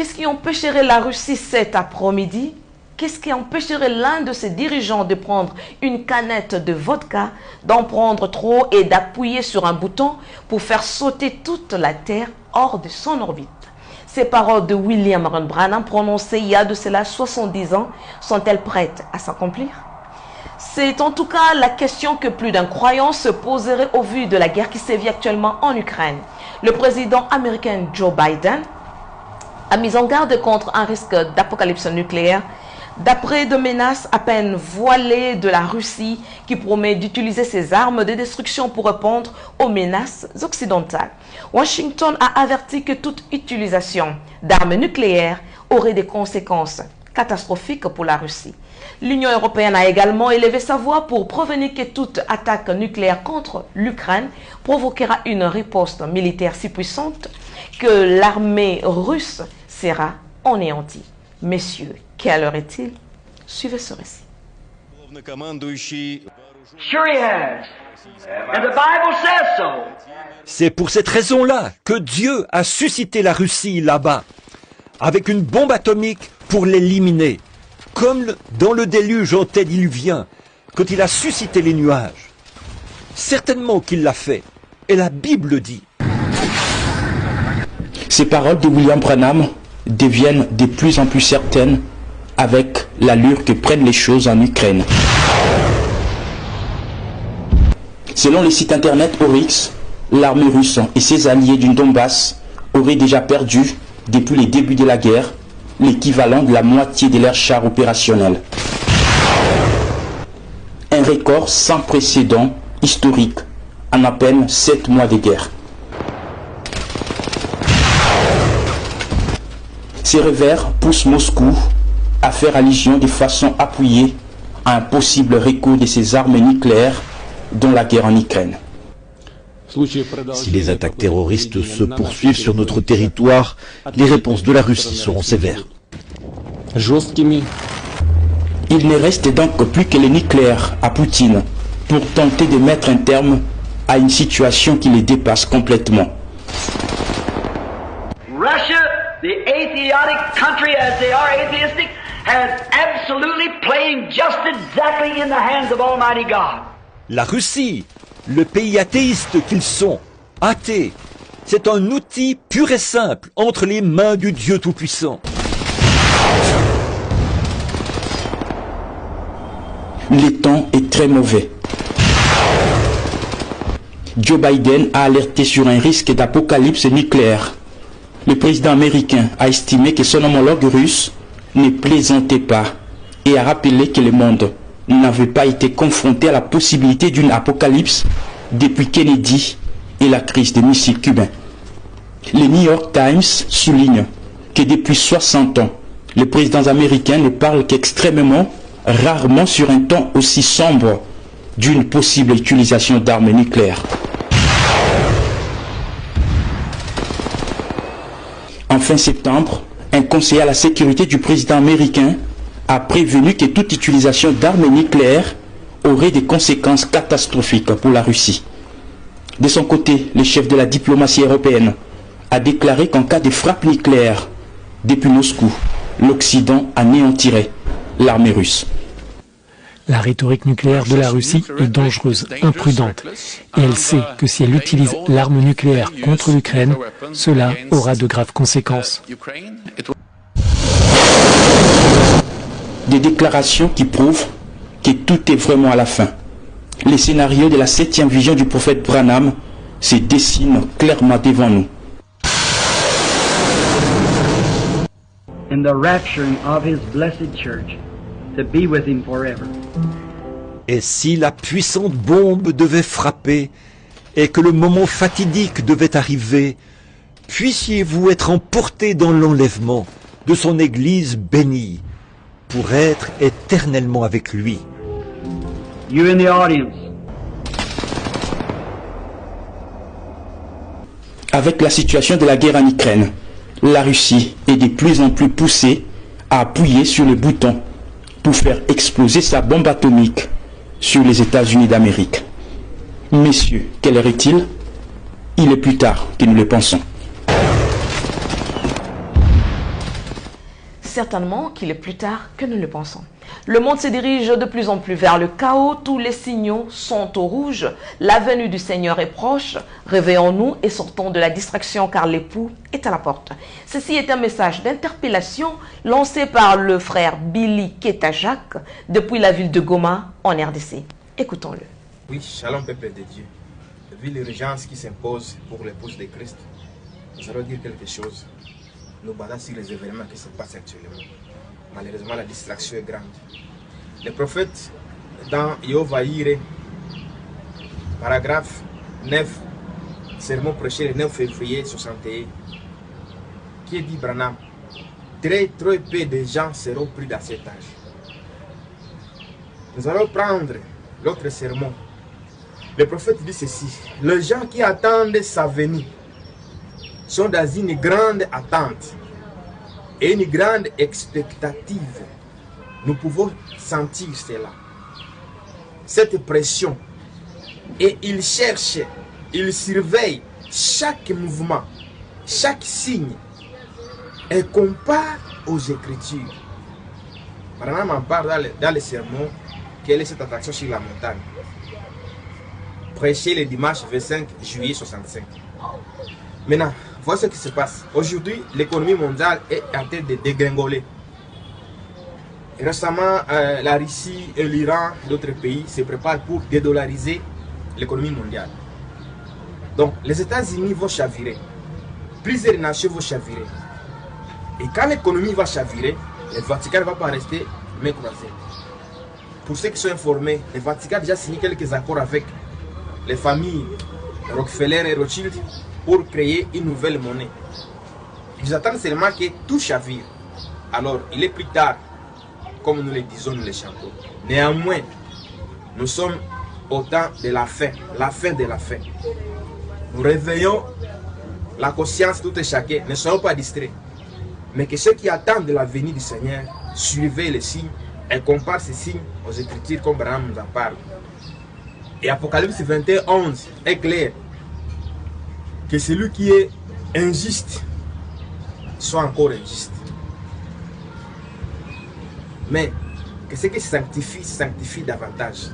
Qu'est-ce qui empêcherait la Russie cet après-midi? Qu'est-ce qui empêcherait l'un de ses dirigeants de prendre une canette de vodka, d'en prendre trop et d'appuyer sur un bouton pour faire sauter toute la Terre hors de son orbite? Ces paroles de William Branham prononcées il y a de cela 70 ans sont-elles prêtes à s'accomplir? C'est en tout cas la question que plus d'un croyant se poserait au vu de la guerre qui sévit actuellement en Ukraine. Le président américain Joe Biden a mis en garde contre un risque d'apocalypse nucléaire d'après de menaces à peine voilées de la Russie qui promet d'utiliser ses armes de destruction pour répondre aux menaces occidentales. Washington a averti que toute utilisation d'armes nucléaires aurait des conséquences catastrophiques pour la Russie. L'Union européenne a également élevé sa voix pour prévenir que toute attaque nucléaire contre l'Ukraine provoquera une riposte militaire si puissante que l'armée russe sera anéantie. Messieurs, quelle heure est-il? Suivez ce récit. Sure he has. And the Bible says so. C'est pour cette raison-là que Dieu a suscité la Russie là-bas, avec une bombe atomique pour l'éliminer, comme dans le déluge antédiluvien, quand il a suscité les nuages. Certainement qu'il l'a fait, et la Bible dit. Ces paroles de William Branham deviennent de plus en plus certaines avec l'allure que prennent les choses en Ukraine. Selon le site internet Oryx, l'armée russe et ses alliés du Donbass auraient déjà perdu, depuis le début de la guerre, l'équivalent de la moitié de leurs chars opérationnels. Un record sans précédent historique en à peine 7 mois de guerre. Ces revers poussent Moscou à faire allusion de façon appuyée à un possible recours de ses armes nucléaires dans la guerre en Ukraine. Si les attaques terroristes se poursuivent sur notre territoire, les réponses de la Russie seront sévères. Il ne reste donc plus que le nucléaire à Poutine pour tenter de mettre un terme à une situation qui les dépasse complètement. Russia, the atheistic country as they are atheistic, has absolutely playing just exactly in the hands of Almighty God. La Russie, le pays athéiste qu'ils sont, athées, c'est un outil pur et simple entre les mains du Dieu Tout-Puissant. Le temps est très mauvais. Joe Biden a alerté sur un risque d'apocalypse nucléaire. Le président américain a estimé que son homologue russe ne plaisantait pas et a rappelé que le monde n'avait pas été confronté à la possibilité d'une apocalypse depuis Kennedy et la crise des missiles cubains. Le New York Times souligne que depuis 60 ans, les présidents américains ne parlent qu'extrêmement rarement sur un ton aussi sombre d'une possible utilisation d'armes nucléaires. En fin septembre, un conseiller à la sécurité du président américain a prévenu que toute utilisation d'armes nucléaires aurait des conséquences catastrophiques pour la Russie. De son côté, le chef de la diplomatie européenne a déclaré qu'en cas de frappe nucléaire depuis Moscou, l'Occident anéantirait l'armée russe. La rhétorique nucléaire de la Russie est dangereuse, imprudente, et elle sait que si elle utilise l'arme nucléaire contre l'Ukraine, cela aura de graves conséquences. Des déclarations qui prouvent que tout est vraiment à la fin. Les scénarios de la 7e vision du prophète Branham se dessinent clairement devant nous. In the rapturing of his blessed church, to be with him forever. Et si la puissante bombe devait frapper et que le moment fatidique devait arriver, puissiez-vous être emportés dans l'enlèvement de son Église bénie pour être éternellement avec lui. You in the audience. Avec la situation de la guerre en Ukraine, la Russie est de plus en plus poussée à appuyer sur le bouton pour faire exploser sa bombe atomique sur les États-Unis d'Amérique. Messieurs, quelle heure est-il? Il est plus tard que nous le pensons. Certainement qu'il est plus tard que nous le pensons. Le monde se dirige de plus en plus vers le chaos. Tous les signaux sont au rouge. La venue du Seigneur est proche. Réveillons-nous et sortons de la distraction car l'époux est à la porte. Ceci est un message d'interpellation lancé par le frère Billy Ketajak depuis la ville de Goma en RDC. Écoutons-le. Oui, shalom peuple de Dieu. Vu l'urgence qui s'impose pour l'épouse de Christ, nous allons dire quelque chose. Nous basons sur les événements qui se passent actuellement. Malheureusement, la distraction est grande. Le prophète dans Yehova Yireh, paragraphe 9, sermon prêché le 9 février 61, qui dit Branham, très peu de gens seront pris dans cet âge. Nous allons prendre l'autre sermon. Le prophète dit ceci, les gens qui attendent sa venue sont dans une grande attente et une grande expectative. Nous pouvons sentir cela, cette pression. Et ils cherchent, ils surveillent chaque mouvement, chaque signe et comparent aux Écritures. Branham en parle dans le sermon, quelle est cette attraction sur la montagne. Prêché le dimanche 25 juillet 65. Maintenant, voici ce qui se passe. Aujourd'hui, l'économie mondiale est en train de dégringoler. Récemment, la Russie et l'Iran, d'autres pays, se préparent pour dédollariser l'économie mondiale. Donc, les États-Unis vont chavirer. Plusieurs nations vont chavirer. Et quand l'économie va chavirer, le Vatican ne va pas rester main croisée. Pour ceux qui sont informés, le Vatican a déjà signé quelques accords avec les familles Rockefeller et Rothschild pour créer une nouvelle monnaie. Ils attendent seulement que tout chavire. Alors, il est plus tard, comme nous le disons, nous les chantons. Néanmoins, nous sommes au temps de la fin de la fin. Nous réveillons la conscience tout et chacun, ne soyons pas distraits. Mais que ceux qui attendent de la venue du Seigneur, suivez les signes et comparent ces signes aux Écritures comme Branham nous en parle. Et Apocalypse 21, 11 est clair que celui qui est injuste soit encore injuste. Mais que ce qui sanctifie davantage.